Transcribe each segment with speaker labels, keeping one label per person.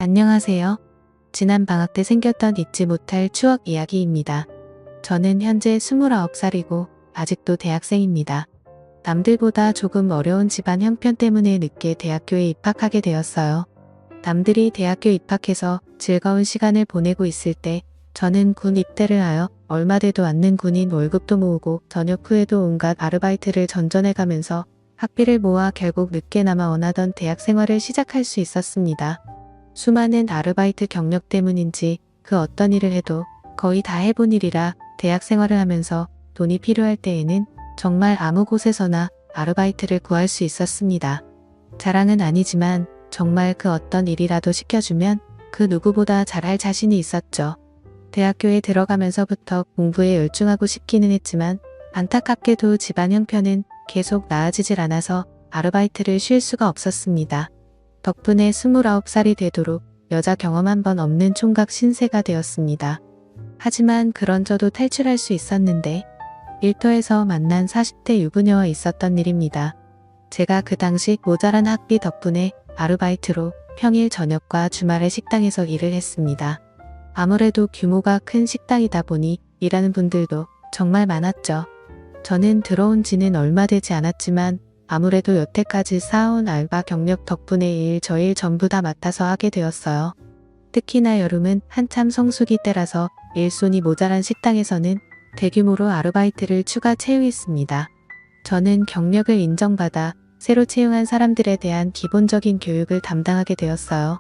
Speaker 1: 안녕하세요. 지난 방학 때 생겼던 잊지 못할 추억 이야기입니다. 저는 현재 29살이고 아직도 대학생입니다. 남들보다 조금 어려운 집안 형편 때문에 늦게 대학교에 입학하게 되었어요. 남들이 대학교 입학해서 즐거운 시간을 보내고 있을 때 저는 군 입대를 하여 얼마 되도 않는 군인 월급도 모으고 저녁 후에도 온갖 아르바이트를 전전해가면서 학비를 모아 결국 늦게나마 원하던 대학 생활을 시작할 수 있었습니다. 수많은 아르바이트 경력 때문인지 그 어떤 일을 해도 거의 다 해본 일이라 대학 생활을 하면서 돈이 필요할 때에는 정말 아무 곳에서나 아르바이트를 구할 수 있었습니다. 자랑은 아니지만 정말 그 어떤 일이라도 시켜주면 그 누구보다 잘할 자신이 있었죠. 대학교에 들어가면서부터 공부에 열중하고 싶기는 했지만 안타깝게도 집안 형편은 계속 나아지질 않아서 아르바이트를 쉴 수가 없었습니다. 덕분에 29살이 되도록 여자 경험 한 번 없는 총각 신세가 되었습니다. 하지만 그런 저도 탈출할 수 있었는데 일터에서 만난 40대 유부녀와 있었던 일입니다. 제가 그 당시 모자란 학비 덕분에 아르바이트로 평일 저녁과 주말에 식당에서 일을 했습니다. 아무래도 규모가 큰 식당이다 보니 일하는 분들도 정말 많았죠. 저는 들어온 지는 얼마 되지 않았지만 아무래도 여태까지 쌓아온 알바 경력 덕분에 저 일 전부 다 맡아서 하게 되었어요. 특히나 여름은 한참 성수기 때라서 일손이 모자란 식당에서는 대규모로 아르바이트를 추가 채용했습니다. 저는 경력을 인정받아 새로 채용한 사람들에 대한 기본적인 교육을 담당하게 되었어요.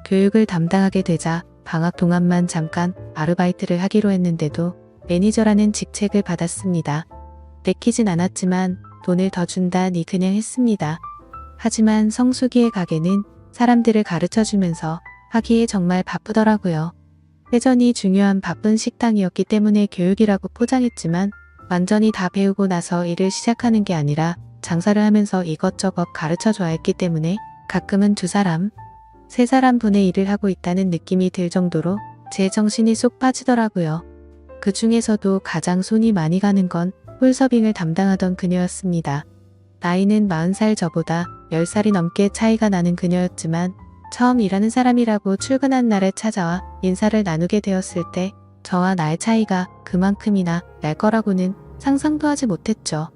Speaker 1: 교육을 담당하게 되자 방학 동안만 잠깐 아르바이트를 하기로 했는데도 매니저라는 직책을 받았습니다. 내키진 않았지만 돈을 더 준다니 그냥 했습니다. 하지만 성수기의 가게는 사람들을 가르쳐주면서 하기에 정말 바쁘더라고요. 회전이 중요한 바쁜 식당이었기 때문에 교육이라고 포장했지만 완전히 다 배우고 나서 일을 시작하는 게 아니라 장사를 하면서 이것저것 가르쳐줘야 했기 때문에 가끔은 2사람, 3사람 분의 일을 하고 있다는 느낌이 들 정도로 제 정신이 쏙 빠지더라고요. 그 중에서도 가장 손이 많이 가는 건 홀서빙을 담당하던 그녀였습니다. 나이는 40살 저보다 10살이 넘게 차이가 나는 그녀였지만 처음 일하는 사람이라고 출근한 날에 찾아와 인사를 나누게 되었을 때 저와 나의 차이가 그만큼이나 날 거라고는 상상도 하지 못했죠.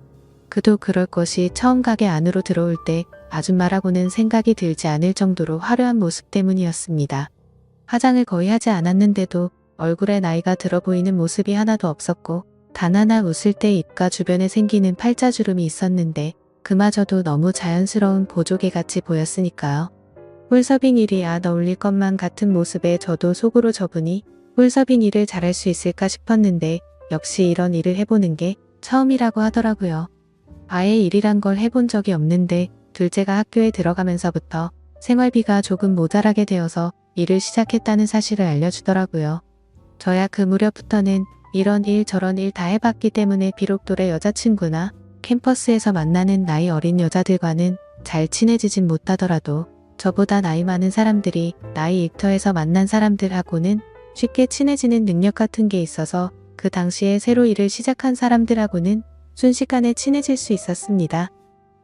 Speaker 1: 그도 그럴 것이 처음 가게 안으로 들어올 때 아줌마라고는 생각이 들지 않을 정도로 화려한 모습 때문이었습니다. 화장을 거의 하지 않았는데도 얼굴에 나이가 들어 보이는 모습이 하나도 없었고 단 하나 웃을 때 입가 주변에 생기는 팔자주름이 있었는데 그마저도 너무 자연스러운 보조개같이 보였으니까요. 홀서빙 일이 어울릴 것만 같은 모습에 저도 속으로 저분이 홀서빙 일을 잘할 수 있을까 싶었는데 역시 이런 일을 해보는 게 처음이라고 하더라고요. 아예 일이란 걸 해본 적이 없는데 둘째가 학교에 들어가면서부터 생활비가 조금 모자라게 되어서 일을 시작했다는 사실을 알려주더라고요. 저야 그 무렵부터는 이런 일 저런 일 다 해봤기 때문에 비록 또래 여자친구나 캠퍼스에서 만나는 나이 어린 여자들과는 잘 친해지진 못하더라도 저보다 나이 많은 사람들이 나이 일터에서 만난 사람들하고는 쉽게 친해지는 능력 같은 게 있어서 그 당시에 새로 일을 시작한 사람들하고는 순식간에 친해질 수 있었습니다.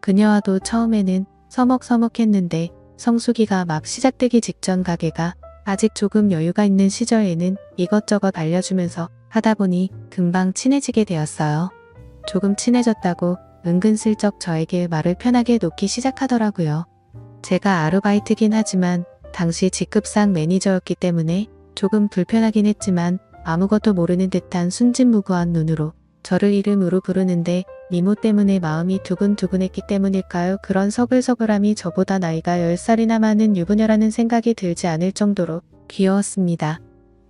Speaker 1: 그녀와도 처음에는 서먹서먹했는데 성수기가 막 시작되기 직전 가게가 아직 조금 여유가 있는 시절에는 이것저것 알려주면서 하다 보니 금방 친해지게 되었어요. 조금 친해졌다고 은근슬쩍 저에게 말을 편하게 놓기 시작하더라고요. 제가 아르바이트긴 하지만 당시 직급상 매니저였기 때문에 조금 불편하긴 했지만 아무것도 모르는 듯한 순진무구한 눈으로 저를 이름으로 부르는데 미모 때문에 마음이 두근두근했기 때문일까요? 그런 서글서글함이 저보다 나이가 10살이나 많은 유부녀라는 생각이 들지 않을 정도로 귀여웠습니다.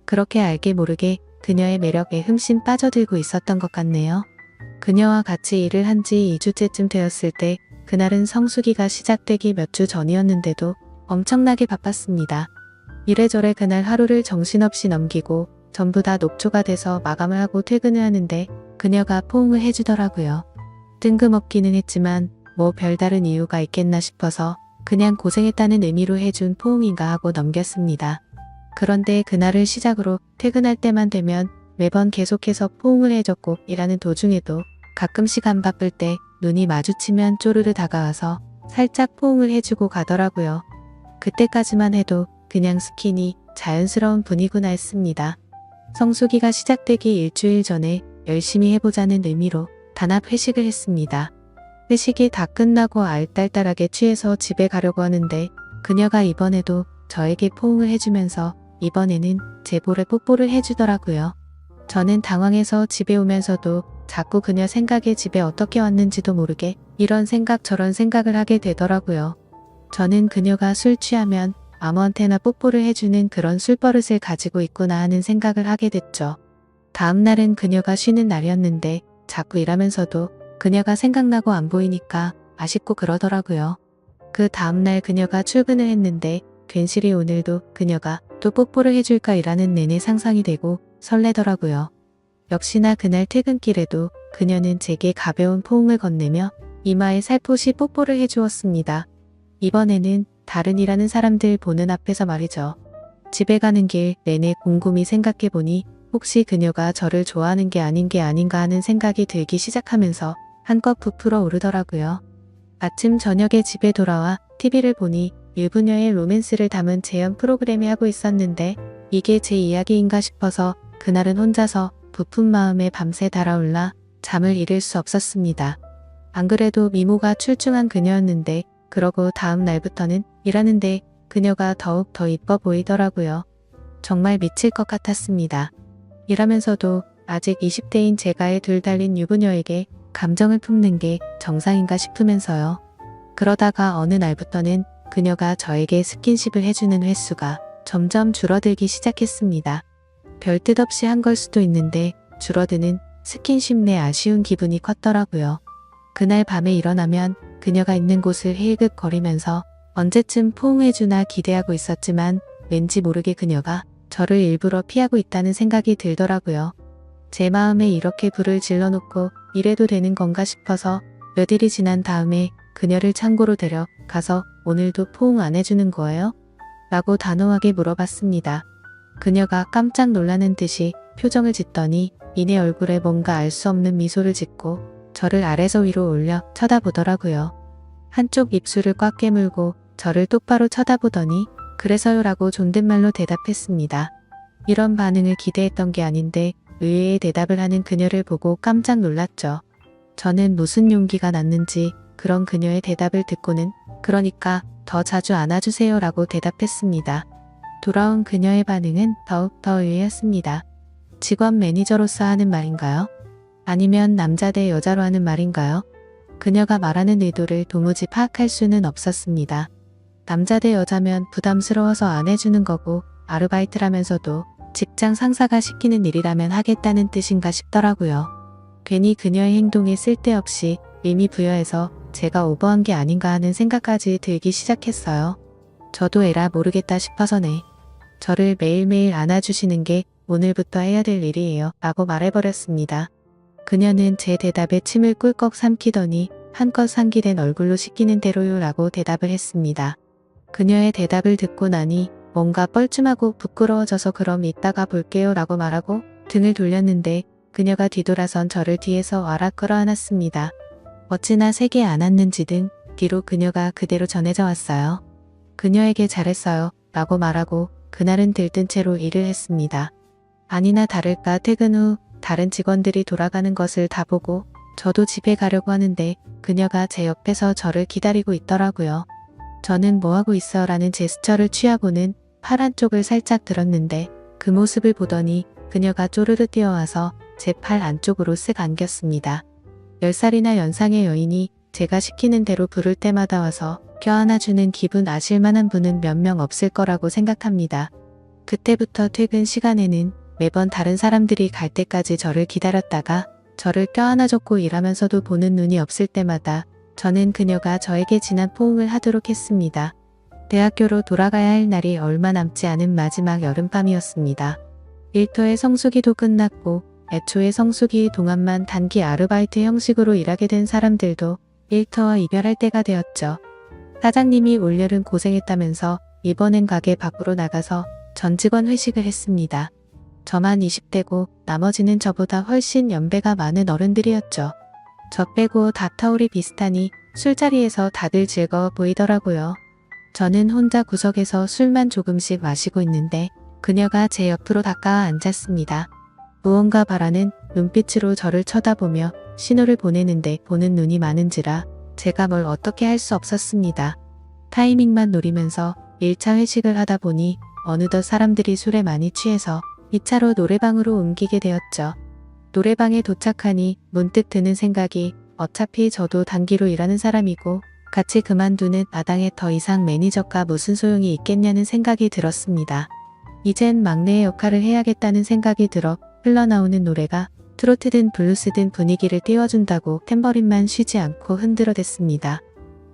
Speaker 1: 그렇게 알게 모르게 그녀의 매력에 흠씬 빠져들고 있었던 것 같네요. 그녀와 같이 일을 한 지 2주째쯤 되었을 때 그날은 성수기가 시작되기 몇 주 전이었는데도 엄청나게 바빴습니다. 이래저래 그날 하루를 정신없이 넘기고 전부 다 녹초가 돼서 마감을 하고 퇴근을 하는데 그녀가 포옹을 해주더라고요. 뜬금없기는 했지만 뭐 별다른 이유가 있겠나 싶어서 그냥 고생했다는 의미로 해준 포옹인가 하고 넘겼습니다. 그런데 그날을 시작으로 퇴근할 때만 되면 매번 계속해서 포옹을 해줬고 일하는 도중에도 가끔씩 안 바쁠 때 눈이 마주치면 쪼르르 다가와서 살짝 포옹을 해주고 가더라고요. 그때까지만 해도 그냥 스키니 자연스러운 분위구나 했습니다. 성수기가 시작되기 일주일 전에 열심히 해보자는 의미로 단합 회식을 했습니다. 회식이 다 끝나고 알딸딸하게 취해서 집에 가려고 하는데 그녀가 이번에도 저에게 포옹을 해주면서 이번에는 제 볼에 뽀뽀를 해주더라고요. 저는 당황해서 집에 오면서도 자꾸 그녀 생각에 집에 어떻게 왔는지도 모르게 이런 생각 저런 생각을 하게 되더라고요. 저는 그녀가 술 취하면 아무한테나 뽀뽀를 해주는 그런 술버릇을 가지고 있구나 하는 생각을 하게 됐죠. 다음 날은 그녀가 쉬는 날이었는데 자꾸 일하면서도 그녀가 생각나고 안 보이니까 아쉽고 그러더라고요. 그 다음날 그녀가 출근을 했는데 괜시리 오늘도 그녀가 또 뽀뽀를 해줄까 일하는 내내 상상이 되고 설레더라고요. 역시나 그날 퇴근길에도 그녀는 제게 가벼운 포옹을 건네며 이마에 살포시 뽀뽀를 해주었습니다. 이번에는 다른 일하는 사람들 보는 앞에서 말이죠. 집에 가는 길 내내 곰곰이 생각해보니 혹시 그녀가 저를 좋아하는 게 아닌 게 아닌가 하는 생각이 들기 시작하면서 한껏 부풀어 오르더라고요. 아침 저녁에 집에 돌아와 TV를 보니 유부녀의 로맨스를 담은 재연 프로그램이 하고 있었는데 이게 제 이야기인가 싶어서 그날은 혼자서 부푼 마음에 밤새 달아올라 잠을 이룰 수 없었습니다. 안 그래도 미모가 출중한 그녀였는데 그러고 다음 날부터는 일하는데 그녀가 더욱 더 이뻐 보이더라고요. 정말 미칠 것 같았습니다. 일하면서도 아직 20대인 제가에 둘 달린 유부녀에게 감정을 품는 게 정상인가 싶으면서요. 그러다가 어느 날부터는 그녀가 저에게 스킨십을 해주는 횟수가 점점 줄어들기 시작했습니다. 별 뜻 없이 한 걸 수도 있는데 줄어드는 스킨십 내 아쉬운 기분이 컸더라고요. 그날 밤에 일어나면 그녀가 있는 곳을 힐끗거리면서 언제쯤 포옹해주나 기대하고 있었지만 왠지 모르게 그녀가 저를 일부러 피하고 있다는 생각이 들더라고요. 제 마음에 이렇게 불을 질러놓고 이래도 되는 건가 싶어서 몇일이 지난 다음에 그녀를 창고로 데려가서 오늘도 포옹 안 해주는 거예요? 라고 단호하게 물어봤습니다. 그녀가 깜짝 놀라는 듯이 표정을 짓더니 이내 얼굴에 뭔가 알 수 없는 미소를 짓고 저를 아래서 위로 올려 쳐다보더라고요. 한쪽 입술을 꽉 깨물고 저를 똑바로 쳐다보더니 그래서요 라고 존댓말로 대답했습니다. 이런 반응을 기대했던 게 아닌데 의외의 대답을 하는 그녀를 보고 깜짝 놀랐죠. 저는 무슨 용기가 났는지 그런 그녀의 대답을 듣고는 그러니까 더 자주 안아주세요 라고 대답했습니다. 돌아온 그녀의 반응은 더욱더 의외였습니다. 직원 매니저로서 하는 말인가요? 아니면 남자 대 여자로 하는 말인가요? 그녀가 말하는 의도를 도무지 파악할 수는 없었습니다. 남자 대 여자면 부담스러워서 안 해주는 거고 아르바이트라면서도 직장 상사가 시키는 일이라면 하겠다는 뜻인가 싶더라고요. 괜히 그녀의 행동에 쓸데없이 의미 부여해서 제가 오버한 게 아닌가 하는 생각까지 들기 시작했어요. 저도 에라 모르겠다 싶어서네. 저를 매일매일 안아주시는 게 오늘부터 해야 될 일이에요 라고 말해버렸습니다. 그녀는 제 대답에 침을 꿀꺽 삼키더니 한껏 상기된 얼굴로 시키는 대로요 라고 대답을 했습니다. 그녀의 대답을 듣고 나니 뭔가 뻘쭘하고 부끄러워져서 그럼 이따가 볼게요 라고 말하고 등을 돌렸는데 그녀가 뒤돌아선 저를 뒤에서 와라 끌어안았습니다. 어찌나 세게 안았는지 등 뒤로 그녀가 그대로 전해져 왔어요. 그녀에게 잘했어요 라고 말하고 그날은 들뜬 채로 일을 했습니다. 아니나 다를까 퇴근 후 다른 직원들이 돌아가는 것을 다 보고 저도 집에 가려고 하는데 그녀가 제 옆에서 저를 기다리고 있더라고요. 저는 뭐하고 있어 라는 제스처를 취하고는 팔 안쪽을 살짝 들었는데 그 모습을 보더니 그녀가 쪼르르 뛰어와서 제 팔 안쪽으로 쓱 안겼습니다. 10살이나 연상의 여인이 제가 시키는 대로 부를 때마다 와서 껴안아주는 기분 아실만한 분은 몇 명 없을 거라고 생각합니다. 그때부터 퇴근 시간에는 매번 다른 사람들이 갈 때까지 저를 기다렸다가 저를 껴안아줬고 일하면서도 보는 눈이 없을 때마다 저는 그녀가 저에게 진한 포옹을 하도록 했습니다. 대학교로 돌아가야 할 날이 얼마 남지 않은 마지막 여름밤이었습니다. 일터의 성수기도 끝났고 애초에 성수기 동안만 단기 아르바이트 형식으로 일하게 된 사람들도 일터와 이별할 때가 되었죠. 사장님이 올여름 고생했다면서 이번엔 가게 밖으로 나가서 전 직원 회식을 했습니다. 저만 20대고 나머지는 저보다 훨씬 연배가 많은 어른들이었죠. 저 빼고 다 터울이 비슷하니 술자리에서 다들 즐거워 보이더라고요. 저는 혼자 구석에서 술만 조금씩 마시고 있는데 그녀가 제 옆으로 다가와 앉았습니다. 무언가 바라는 눈빛으로 저를 쳐다보며 신호를 보내는데 보는 눈이 많은지라 제가 뭘 어떻게 할 수 없었습니다. 타이밍만 노리면서 1차 회식을 하다 보니 어느덧 사람들이 술에 많이 취해서 2차로 노래방으로 옮기게 되었죠. 노래방에 도착하니 문득 드는 생각이 어차피 저도 단기로 일하는 사람이고 같이 그만두는 마당에 더 이상 매니저가 무슨 소용이 있겠냐는 생각이 들었습니다. 이젠 막내의 역할을 해야겠다는 생각이 들어 흘러나오는 노래가 트로트든 블루스든 분위기를 띄워준다고 탬버린만 쉬지 않고 흔들어댔습니다.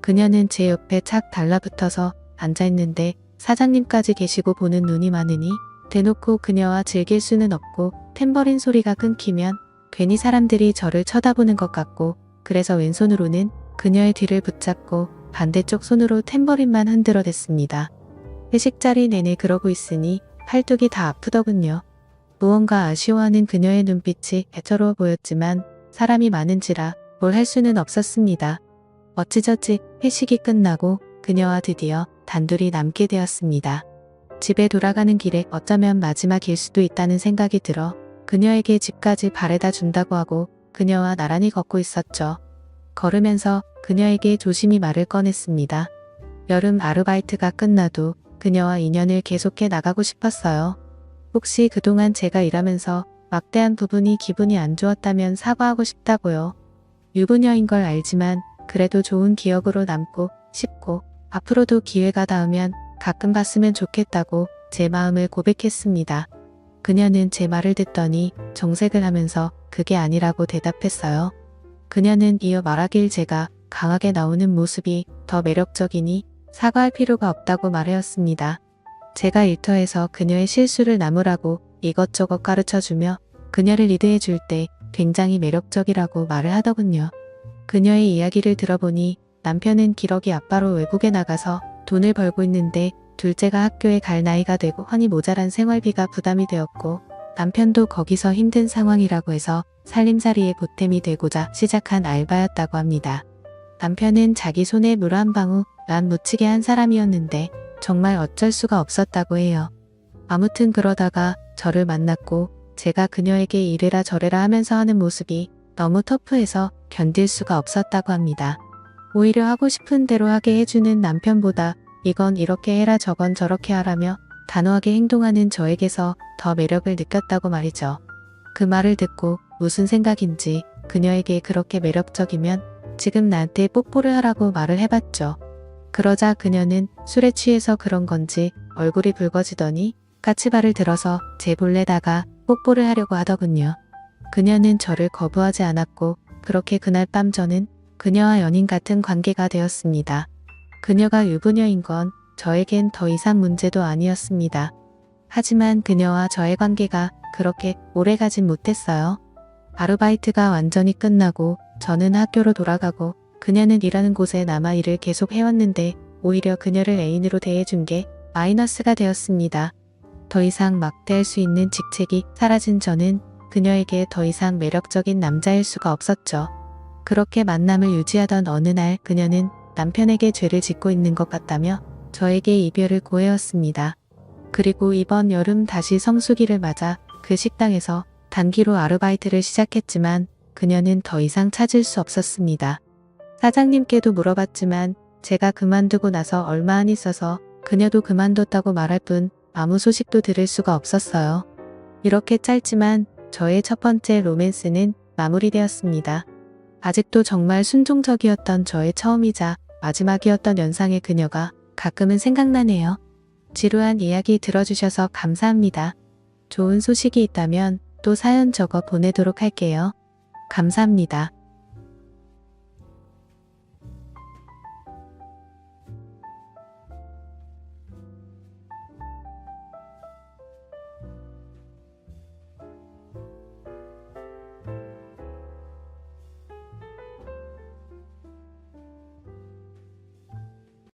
Speaker 1: 그녀는 제 옆에 착 달라붙어서 앉아있는데 사장님까지 계시고 보는 눈이 많으니 대놓고 그녀와 즐길 수는 없고 탬버린 소리가 끊기면 괜히 사람들이 저를 쳐다보는 것 같고 그래서 왼손으로는 그녀의 뒤를 붙잡고 반대쪽 손으로 탬버린만 흔들어댔습니다. 회식 자리 내내 그러고 있으니 팔뚝이 다 아프더군요. 무언가 아쉬워하는 그녀의 눈빛이 애처로워 보였지만 사람이 많은지라 뭘 할 수는 없었습니다. 어찌저찌 회식이 끝나고 그녀와 드디어 단둘이 남게 되었습니다. 집에 돌아가는 길에 어쩌면 마지막일 수도 있다는 생각이 들어 그녀에게 집까지 바래다 준다고 하고 그녀와 나란히 걷고 있었죠. 걸으면서 그녀에게 조심히 말을 꺼냈습니다. 여름 아르바이트가 끝나도 그녀와 인연을 계속해 나가고 싶었어요. 혹시 그동안 제가 일하면서 막대한 부분이 기분이 안 좋았다면 사과하고 싶다고요. 유부녀인 걸 알지만 그래도 좋은 기억으로 남고 싶고 앞으로도 기회가 닿으면 가끔 봤으면 좋겠다고 제 마음을 고백했습니다. 그녀는 제 말을 듣더니 정색을 하면서 그게 아니라고 대답했어요. 그녀는 이어 말하길 제가 강하게 나오는 모습이 더 매력적이니 사과할 필요가 없다고 말하였습니다. 제가 일터에서 그녀의 실수를 나무라고 이것저것 가르쳐주며 그녀를 리드해 줄 때 굉장히 매력적이라고 말을 하더군요. 그녀의 이야기를 들어보니 남편은 기러기 아빠로 외국에 나가서 돈을 벌고 있는데 둘째가 학교에 갈 나이가 되고 허니 모자란 생활비가 부담이 되었고 남편도 거기서 힘든 상황이라고 해서 살림살이에 보탬이 되고자 시작한 알바였다고 합니다. 남편은 자기 손에 물 한 방울 안 묻히게 한 사람이었는데 정말 어쩔 수가 없었다고 해요. 아무튼 그러다가 저를 만났고 제가 그녀에게 이래라 저래라 하면서 하는 모습이 너무 터프해서 견딜 수가 없었다고 합니다. 오히려 하고 싶은 대로 하게 해주는 남편보다 이건 이렇게 해라 저건 저렇게 하라며 단호하게 행동하는 저에게서 더 매력을 느꼈다고 말이죠. 그 말을 듣고 무슨 생각인지 그녀에게 그렇게 매력적이면 지금 나한테 뽀뽀를 하라고 말을 해봤죠. 그러자 그녀는 술에 취해서 그런 건지 얼굴이 붉어지더니 까치발을 들어서 제 볼에다가 뽀뽀를 하려고 하더군요. 그녀는 저를 거부하지 않았고 그렇게 그날 밤 저는 그녀와 연인 같은 관계가 되었습니다. 그녀가 유부녀인 건 저에겐 더 이상 문제도 아니었습니다. 하지만 그녀와 저의 관계가 그렇게 오래가진 못했어요. 아르바이트가 완전히 끝나고 저는 학교로 돌아가고 그녀는 일하는 곳에 남아 일을 계속 해왔는데 오히려 그녀를 애인으로 대해준 게 마이너스가 되었습니다. 더 이상 막대할 수 있는 직책이 사라진 저는 그녀에게 더 이상 매력적인 남자일 수가 없었죠. 그렇게 만남을 유지하던 어느 날 그녀는 남편에게 죄를 짓고 있는 것 같다며 저에게 이별을 고해왔습니다. 그리고 이번 여름 다시 성수기를 맞아 그 식당에서 단기로 아르바이트를 시작했지만 그녀는 더 이상 찾을 수 없었습니다. 사장님께도 물어봤지만 제가 그만두고 나서 얼마 안 있어서 그녀도 그만뒀다고 말할 뿐 아무 소식도 들을 수가 없었어요. 이렇게 짧지만 저의 첫 번째 로맨스는 마무리되었습니다. 아직도 정말 순종적이었던 저의 처음이자 마지막이었던 연상의 그녀가 가끔은 생각나네요. 지루한 이야기 들어주셔서 감사합니다. 좋은 소식이 있다면 또 사연 적어 보내도록 할게요. 감사합니다.